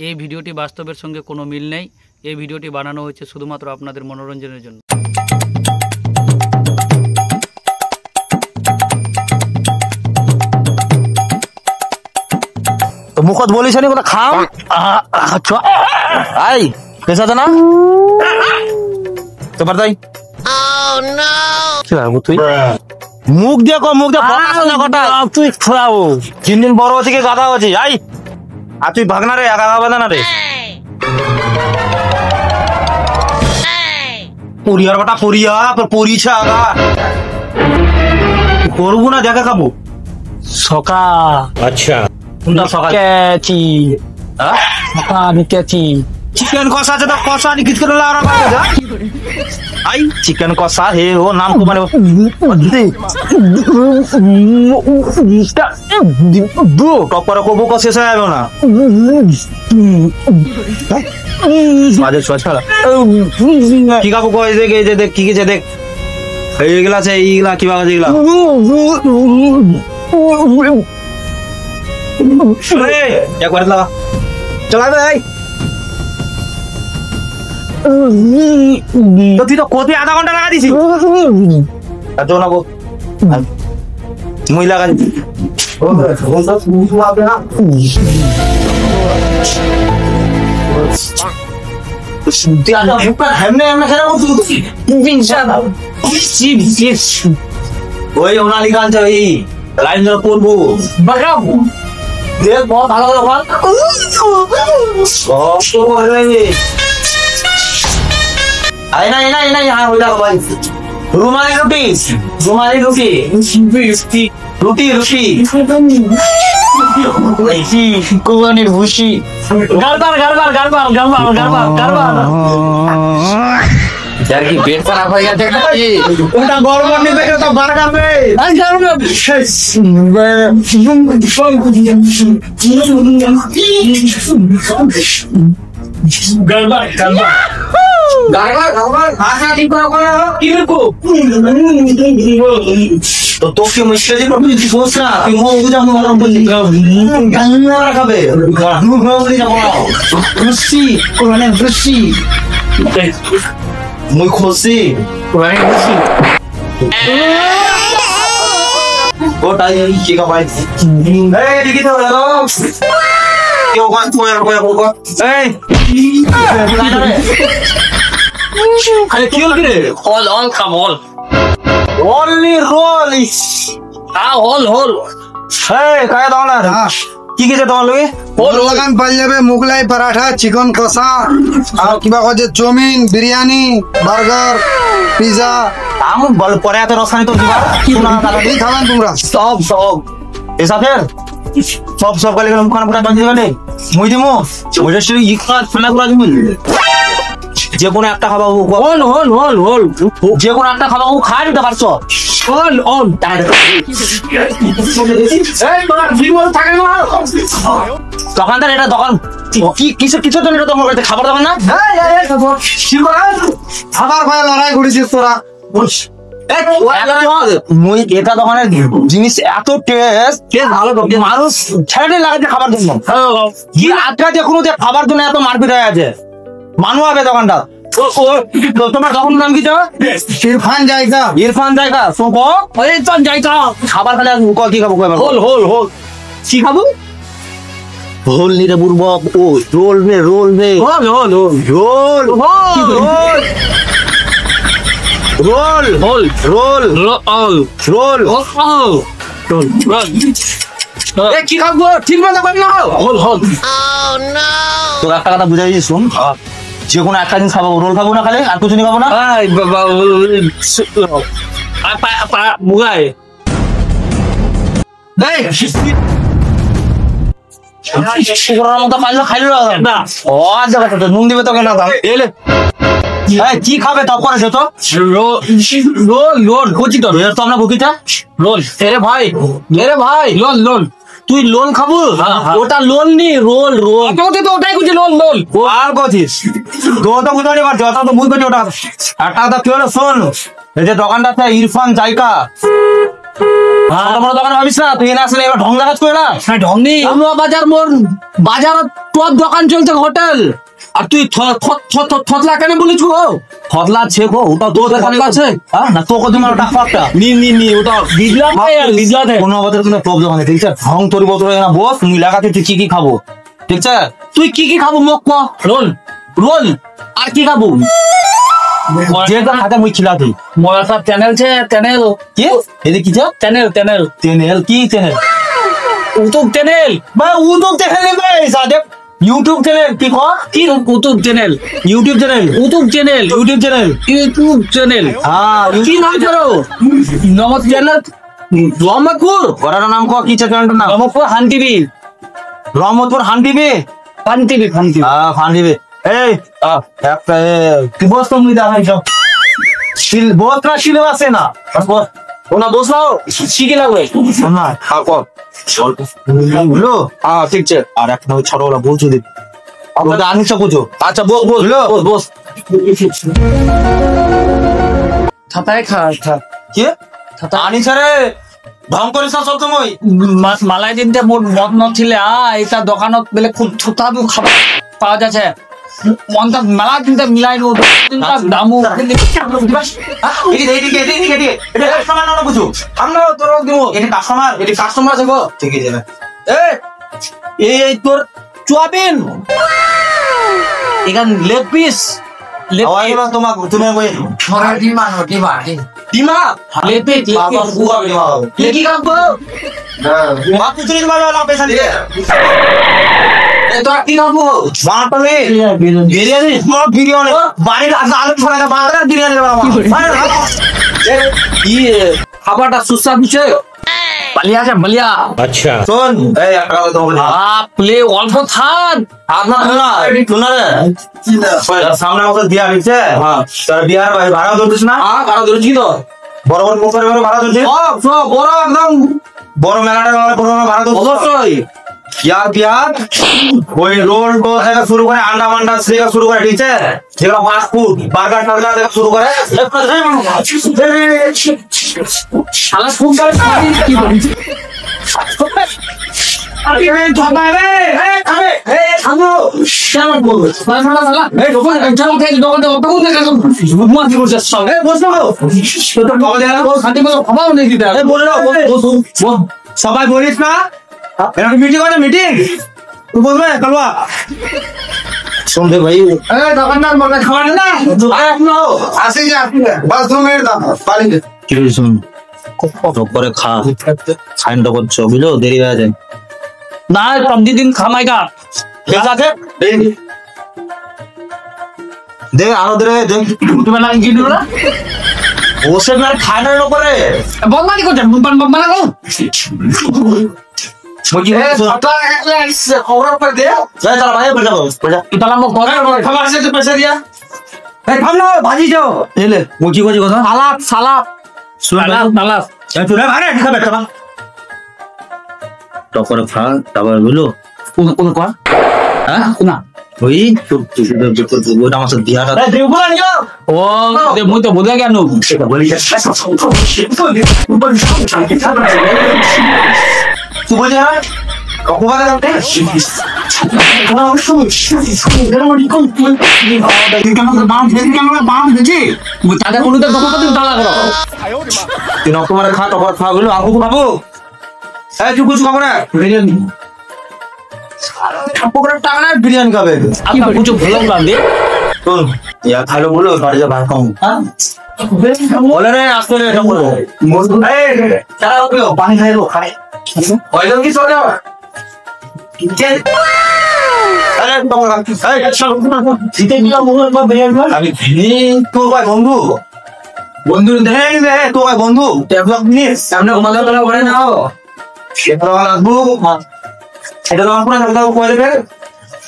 এই ভিডিওটি বাস্তবের সঙ্গে কোনো মিল নেই। এই ভিডিওটি বানানো হয়েছে শুধুমাত্র আপনাদের মনোরঞ্জনের জন্য। তো মুখত বলিস নি কোথা খাম আই পেশা না তো পারতাই কি ভাবো তুই মুখ দিয়ে মুখ দিয়ে তুই খাও দিন দিন বড় হচ্ছে গাধা হচ্ছে আই আর তুই ভাগনা রে একা একা বাঁধা না রে পরিয়ার বাটা পরিয়া পরিছে আগা করবো না দেখা খাবো সকাল আচ্ছা কেচি কেচি চিকেন কষা আছে তো কষা নি কিস করে লারা বাজা আই চিকেন কষা হে ও নাম তো মানে দু টপরে কবো কষে যাবে না বাজে ছড়া কি কাকু কই দেখ এই যে দেখ কি কি দেখ এইগুলা আছে এইগুলা কি বাবা এইগুলা একবার লাগা চলা ভাই তো তুই তো কোথায় আধা ঘন্টা লাগা দিছি আর তো না গো মই লাগা দিছি ওই ওনালি গান ওই লাইন ধরে পড়বো বাগাবো দেখ বহুত ভালো দোকান আই না না না হ্যাঁ ওইটা ভাই রুমালি রুটি রুটি কোরবানির ভুসি গারবার यार की पेट खराब हो गया देखा ये उल्टा गड़बड़ नहीं देखे तो बार का में गड़बड़ आशा ठीक करो को तो के मुश्किल जी प्रभु जी सोच ना कि वो बुझा मोर बोल गंगा रखाबे गंगा बोली जा बोला खुशी कोने खुशी muy খুশি কোরাই খুশি ওটা কি কাবাই এই দিকে তো দাও কেউ কোন কোয়া এই আরে কি হল রে হল কাম হল only roll হল এই কায়া দাও না কি কি যে তোমার লগে ওর লাগান পাল যাবে মুগলাই পরাঠা চিকেন কষা আর কিবা কজে চাউমিন বিরিয়ানি বার্গার পিজা আম বল পরে এত রসানি তো দিবা শোনা দাদা কি খাবেন তোমরা সব এসা ফের সব গলে গেলাম খানা পুরা বাঁধি গেলে মুই দিমু ওইটা শুধু ইখা ফেলা পুরা দিমু যে কোনো একটা খাবা হল যে কোনো একটা খাবা ও খাই দিতে পারছো হল এই তোমার ভিডিও থাকে না দোকানদার এটা দোকান কি কিছু তো এটা তোমার কাছে খাবার দাও না খাবার ভাই লড়াই করেছিস তোরা মুই এটা দোকানের জিনিস এত টেস্ট ভালো মানুষ ছেড়ে লাগাতে খাবার জন্য কি আটকা যে কোনো খাবার জন্য এত মারপিট হয়ে আছে মানু হবে দোকানটা তোমার দোকান নাম কি ইরফান জায়গা শোকো ইরফান জায়গা খাবার খালে কি খাবো হল কি খাবো হোল নি রে বুড়বক ও রোল নে রোল কি খাবো ঠিক মতো করে না হল তো একটা কথা বুঝাই শুন যে কোনো একটা দিন খাবো রোল খাবো না খালে আর কিছু খাবো না মুগাই নুন দিবে তোকে না কি খাবে তপ করেছো তো রোল বুঝি তো আমরা বুকিটা রোল এরে ভাই লোন তুই লোন খাবো ওটা লোন নি রোল তো ওটাই বুঝি লোন আর বলছিস তো বুঝতে পারছি ওটা তো বুঝতে ওটা একটা কথা কি হলো শোন এই যে দোকানটা ইরফান জায়গা ছোট বড় দোকান ভাবিস না, তুই এনে আসলে এবার ঢং দেখাচ করে না। ঢং নেই। আলুয়া বাজার মোর বাজার তোর দোকান চলছে হোটেল, আর তুই থতলা কেন বলিস গো? থতলা আছে গো, ওটা তোর দোকানে আছে না তোকে তোমার ডাক্তারটা নি ওটা বিজলাতে কোনো আমাদের কোনো প্রবলেম নেই, ঠিক আছে? ঢং তোর বদলে না বস, তুমি লাগাতে তুই কি খাবো, ঠিক আছে? তুই কি খাবো মুখ ক? রোল রোল আর কি খাবো? যেটা খাতে মুই খিলা দিই। মোরা চ্যানেল ছে চ্যানেল কি এদিকে কি যা চ্যানেল চ্যানেল চ্যানেল কি চ্যানেল? ইউটিউব চ্যানেল বা ইউটিউব চ্যানেল নেবে সাদেব, ইউটিউব চ্যানেল কি কর? কি YouTube channel YouTube channel YouTube channel YouTube channel YouTube channel হ্যাঁ কি নাম করো নমক চ্যানেল রহমতপুর ঘরের নাম ক কি চ্যানেলটার নাম? নমকপুর হান টিভি রহমতপুর হান TV. Fun TV fun TV হ্যাঁ ফান টিভি। এই একটা কি বস তুমি দেখাই সব শিল বসরা শিলে আছে না বস ওনা বসাও শিখে লাগবে না খাও বলো। হ্যাঁ ঠিক আছে। আর একটা ওই ছোটবেলা বলছো দিবি ওটা আনিসা বুঝো। আচ্ছা বস বস বস বস ছাতায় খা কি আনিসা রে ঢং করিস না সব সময়। মালাই দিনতে মোর মত নছিলে এটা দোকানত বেলে খুব ছুটাবু খাবার পাওয়া যাচ্ছে মনটা মেলা দিনতে মিলাই নো দামু কাস্টমার না বুঝো আমরা তোর দিব এটা কাস্টমার আছে গো ঠিক আছে। এই তোর চুয়াবিন এখান লেগ পিস তোমাকে তুমি ডিমা লেপে কি খাবো বাপু চুরি তোমার পয়সা দিয়ে তোরা কি খাবো? বিরিয়ানি বিরিয়ানি বাড়ির আলু ছড়া বিরিয়ানি খাবারটা সুস্বাদু বালিয়া আছে বালিয়া আচ্ছা শোন এই একটা কথা বলি প্লে অল্প থাক আপনার শোনা রে সামনে আমাকে বিয়া হয়েছে তার বিয়ার ভাড়া ধরছিস না? ভাড়া ধরছি তো বড় বড় মোটরে ভাড়া ধরছি বড় একদম বড় মেলাটা বড় ভাড়া ধরছি অবশ্যই। বিয়ার ওই রোল টোল থেকে শুরু করে আন্ডা মান্ডা থেকে শুরু করে ঠিক আছে যেগুলো ফাস্ট ফুড বার্গার টার্গার থেকে শুরু করে শালা খুব কি বলছিস সবাই বলিস না মিটিং করে মিটিং তুই বলবে কালুয়া শুনবে ভাই দোকানদার খাবার না আসি যা বাস 2 মিনিট দাও পালি কি শুন কত করে খাইন তো করছো বুঝলো দেরি হয়ে যায় না কমদি দিন খামাইগা ঠিক আছে দে আরো দে তুমি না কি দিলো না বসে না খানার উপরে বদমানি করতে বদমানা গো মুজি খবর পর দে যা চল ভাই বেটা বেটা ইতালা মো করে খাবার আছে তো পয়সা দিয়া এই থাম না ভাজি যাও এলে মুজি মুজি কথা সালাদ সালাদ সালাদ সালাদ তুই আরে ঠিক আছে বেটা টকর খা তারপর বলো কোন কোন হ্যাঁ না ওই তো ওটা আমার সাথে বিয়াটা দেব বলা নিও ও দে মুই তো বুঝা কেন সেটা বলি তুই বলে না কখন যাবে তাদের কোনটা দখল করতে তালা করো তুই তোমার খা টকর খা বলো আঙ্কু খাবো এই তুই কিছু খাবো না বিরিয়ানি পকেটের টাকা না বিরিয়ানি খাবে আপনার কিছু ভালো লাগে শোন ইয়া খালো বলো বাড়ি যা ভাত খাও বলে রে আসলে এটা বলো এই চালা হবে পানি খাইবো খাই ওইজন কি চলে যাবে আরে তোমার এই চলো জিতে গিয়ে মোহন বা বেয়ার আমি তো ভাই বন্ধু বন্ধু দেখ রে তো ভাই বন্ধু ডেভেলপ নিয়ে সামনে ঘুমালে করে নাও সেটা লাগবো এটা তো আমরা না কই দেবে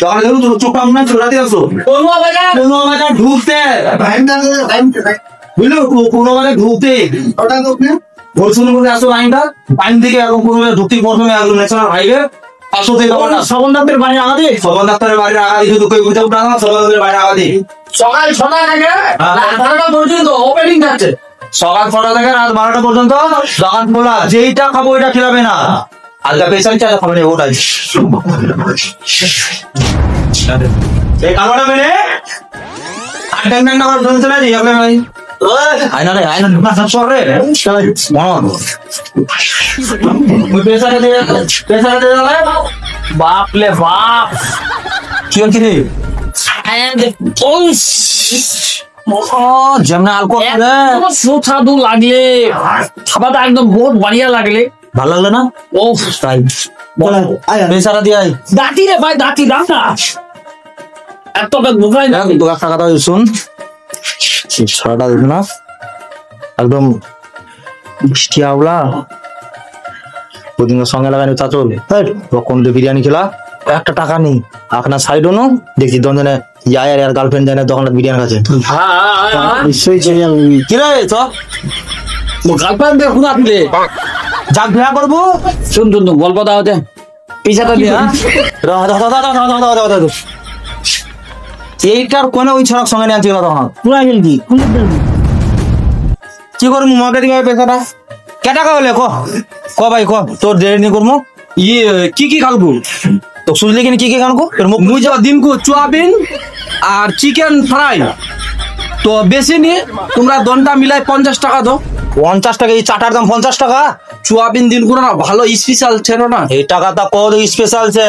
যখন দেখুন চোখটা আমরা চোরাতে আসো কোনো বাজার ঢুকতে বুঝলো কোনো বাজার ঢুকতে ওটা তো বলছুন করে আসো লাইনটা লাইন থেকে এখন কোনো ঢুকতে প্রথমে একদম ন্যাশনাল হাইওয়ে পাঁচশো থেকে শ্রবণ ডাক্তারের বাড়ি আগাদি সবন ডাক্তারের বাড়ির আগাদি শুধু কই বুঝতে না সবন ডাক্তারের বাড়ির আগাদি সকাল 6টা থেকে 8টা পর্যন্ত ওপেনিং আছে সকাল 6টা থেকে রাত 12টা পর্যন্ত দোকান খোলা, যেইটা খাবো ওইটা খিলাবে না। আলগা পেশাল চা খাবে না, ওটাই এই কামড়া মেনে আর ড্যাং ড্যাং না করে ধরে চলে যাই আপনি ভাই। আয়না রে আয়না না সব রে মন ওই পেশালে দিয়ে বাপ লে বাপ, কি হল কি রে? যেমন আলকো সুস্বাদু লাগলে, খাবারটা একদম বহুত বাড়িয়া লাগলে। ভালো লাগলো না? ও তাই পেশারা দিয়ে আয়। দাঁতি রে ভাই, দাঁতি দাম না এত বোকাই না। দু লাখ টাকা দাও শুন, ছড়াটা দেখ না একদম মিষ্টি আওলা। ওদিন সঙ্গে লাগানি চাচল কোন বিরিয়ানি খেলা, একটা টাকা নেই আপনার সাইডও নো দেখছি দোকানে যায় আর গার্লফ্রেন্ড যায় না দোকানে বিরিয়ানি খাচ্ছে। নিশ্চয়ই কি রে তো গার্লফ্রেন্ড দেখুন আপনি যাক বিয়া করবো। শুন শুন গল্প দাও যে পিসাটা দিয়ে এইটার কোনো ওই ছড়ার সঙ্গে নিয়ে আনছিল তখন পুরা জলদি কি করবো মাকে দিকে পেশাটা কে টাকা হলে ক ভাই ক তোর দেরি নি করবো ইয়ে কি কি খাবো তো সুজলি কিনে কি কি খানকো মুই যাওয়া দিনকু চুয়াবিন আর চিকেন ফ্রাই তো বেশি নিয়ে তোমরা দনটা মিলাই 50 টাকা দাও। 50 টাকা এই চাটার দাম 50 টাকা? চুয়াবিন দিন করে না ভালো স্পেশাল ছিল না, এই টাকাটা কত স্পেশাল ছে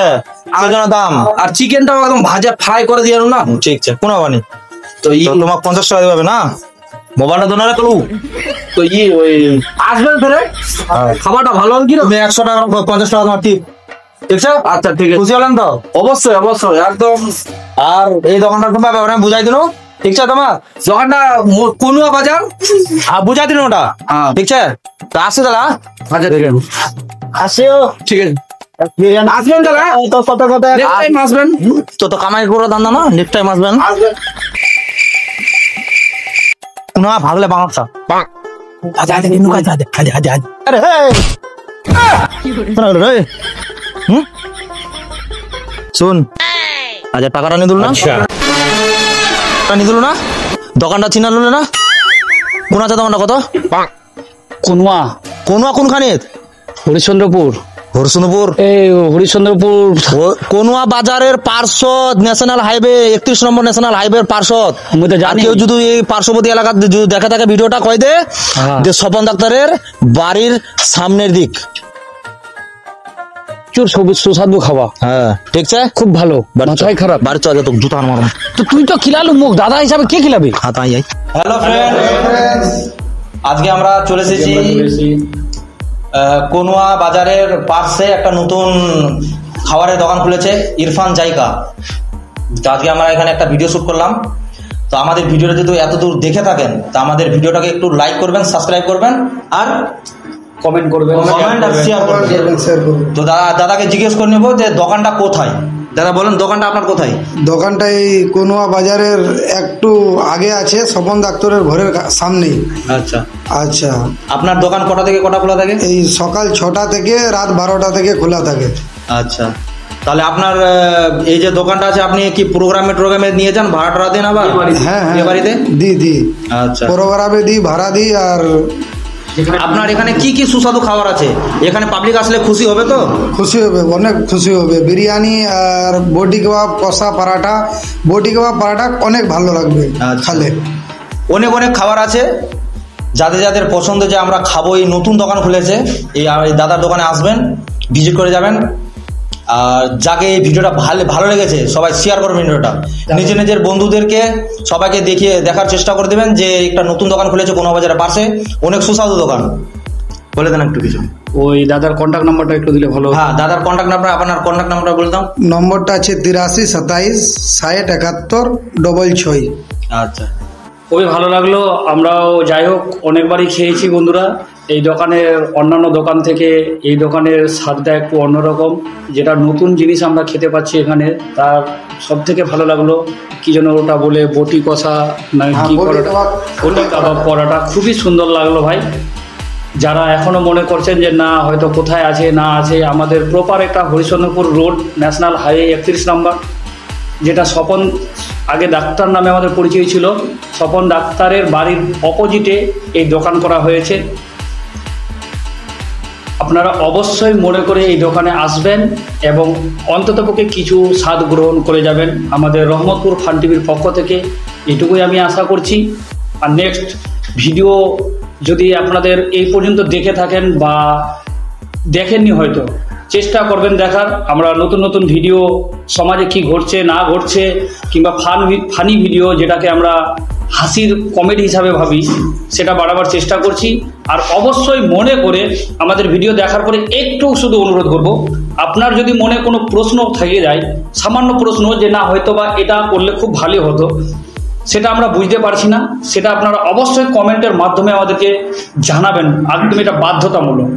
আলোচনা দাম। আর চিকেনটাও একদম ভাজা ফ্রাই করে দিয়ে না। ঠিক আছে কোন বানি তো ই তোমার 50 টাকা দিবে না মোবাইলটা দোনারে কলু তো ই ওই আসবেন ফেরে খাবারটা ভালো কি না? তুমি 100 টাকা 50 টাকা তোমার টিপ ঠিক আছে? আচ্ছা ঠিক আছে, খুশি হলেন তো? অবশ্যই অবশ্যই একদম। আর এই দোকানটা তোমার ব্যাপারে বুঝাই দিনো ঠিক আছে? তোমার দোকানটা কোনুয়া বাজার বুঝাই দিন ওটা ঠিক আছে? তা আসে দাদা আচ্ছা ঠিক আছে আসিও ঠিক আছে আসবেন দাদা তো কত কত নেক্সট টাইম আসবেন তো কামাই করে দান্দা না নেক্সট টাইম আসবেন না ভাগলে বাংলা আরে শুন আচ্ছা টাকাটা নিয়ে দিল না নিয়ে দিল না দোকানটা চিনা নিল না কোন আছে দোকানটা কত কোনুয়া কোনুয়া কোনখানে হরিশ্চন্দ্রপুর হরিশ্চন্দ্রপুর এই হরিশ্চন্দ্রপুর কোনুয়া বাজারের পার্শ্ব ন্যাশনাল হাইওয়ে 31 নম্বর ন্যাশনাল হাইওয়ে পার্শ্ব আমি তো জানি। কেউ যদি এই পার্শ্ববর্তী এলাকা যদি দেখা থাকে ভিডিওটা কয় দে যে স্বপন ডাক্তারের বাড়ির সামনের দিক প্রচুর সবুজ সুস্বাদু খাওয়া। হ্যাঁ ঠিক আছে খুব ভালো, মাথায় খারাপ। বাড়ি চলে তো জুতা মারো তো তুই তো খিলালু মুখ, দাদা হিসাবে কে খিলাবে? হ্যাঁ তাই যাই। হ্যালো ফ্রেন্ড, আজকে আমরা চলে এসেছি কোনুয়া বাজারের পাশে একটা নতুন খাবারের দোকান খুলেছে ইরফান জায়গা। তো আজকে আমরা এখানে একটা ভিডিও শুট করলাম। তো আমাদের ভিডিওটা যদি এত দূর দেখে থাকেন তা আমাদের ভিডিওটাকে একটু লাইক করবেন, সাবস্ক্রাইব করবেন আর কমেন্ট করবেন, কমেন্ট আর শেয়ার করবেন। তো দাদাকে জিজ্ঞেস করে নেবো যে দোকানটা কোথায়। দাদা বলেন দোকানটা আপনার কোথায়? দোকানটা এই কোনুয়া বাজারের একটু আগে আছে, স্বপন ডাক্তারের ঘরের সামনেই। আচ্ছা আচ্ছা, আপনার দোকান কটা থেকে কটা খোলা থাকে? এই সকাল 6টা থেকে রাত 12টা থেকে খোলা থাকে। আচ্ছা, তাহলে আপনার এই যে দোকানটা আছে আপনি কি প্রোগ্রামে নিয়ে যান, ভাড়া টাড়া দেন আবার? হ্যাঁ বিয়ে বাড়িতে দি আচ্ছা, প্রোগ্রামে দিই, ভাড়া দিই। আর আপনার এখানে কি কি সুস্বাদু খাবার আছে? এখানে পাবলিক আসলে খুশি হবে তো? খুশি হবে, অনেক খুশি হবে। বিরিয়ানি আর বটি কাবাব, কষা পরাঠা, বটি কাবাব পরাঠা অনেক ভালো লাগবে খালে। অনেক অনেক খাবার আছে, যাদের যাদের পছন্দ যে আমরা খাবো। এই নতুন দোকান খুলেছে, এই দাদার দোকানে আসবেন, ভিজিট করে যাবেন। আর যাকে এই ভিডিওটা ভালো লেগেছে সবাই শেয়ার করবেন ভিডিওটা, নিজের বন্ধুদেরকে সবাইকে দেখার চেষ্টা করে দেবেন যে একটা নতুন দোকান খুলেছে কোন বাজারের পাশে, অনেক সুস্বাদু দোকান। বলে দেন একটু কিছু। ওই দাদার কন্ট্যাক্ট নাম্বারটা একটু দিলে ভালো। হ্যাঁ, দাদার কন্ট্যাক্ট নাম্বার, আপনার কন্ট্যাক্ট নাম্বারটা বলে দাও। নম্বরটা আছে 83 27 60 71 66। আচ্ছা, খুবই ভালো লাগলো। আমরাও যাই হোক অনেকবারই খেয়েছি বন্ধুরা। এই দোকানের অন্যান্য দোকান থেকে এই দোকানের স্বাদটা একটু অন্যরকম, যেটা নতুন জিনিস আমরা খেতে পাচ্ছি এখানে, তার সব থেকে ভালো লাগলো। কি যেন ওটা বলে বটি কষা না কি পরোটা, বটি কাবাব পরোটা, খুবই সুন্দর লাগলো ভাই। যারা এখনো মনে করছেন যে না হয়তো কোথায় আছে না আছে, আমাদের প্রপার একটা হরিশ্চন্দ্রপুর রোড ন্যাশনাল হাইওয়ে 31 নম্বর, যেটা স্বপন আগে ডাক্তার নামে আমাদের পরিচয় ছিল। স্বপন ডাক্তারের বাড়ির অপোজিটে এই দোকান করা হয়েছে। আপনারা অবশ্যই মনে করে এই দোকানে আসবেন এবং অন্ততপক্ষে কিছু স্বাদ গ্রহণ করে যাবেন। আমাদের রহমতপুর ফান টিভির পক্ষ থেকে এটুকুই আমি আশা করছি। আর নেক্সট ভিডিও যদি আপনাদের এই পর্যন্ত দেখে থাকেন বা দেখেননি, হয়তো চেষ্টা করবেন দেখার। আমরা নতুন নতুন ভিডিও, সমাজে কি ঘটছে না ঘটছে, কিংবা ফানি ভিডিও, যেটাকে আমরা হাসির কমেডি হিসাবে ভাবি, সেটা বাড়াবার চেষ্টা করছি। আর অবশ্যই মনে করে আমাদের ভিডিও দেখার পরে একটু শুধু অনুরোধ করব, আপনার যদি মনে কোনো প্রশ্ন থেকে যায়, সামান্য প্রশ্ন, যে না হয়তো বা এটা করলে খুব ভালো হতো, সেটা আমরা বুঝতে পারছি না, সেটা আপনারা অবশ্যই কমেন্টের মাধ্যমে আমাদেরকে জানাবেন। একদম এটা বাধ্যতামূলক।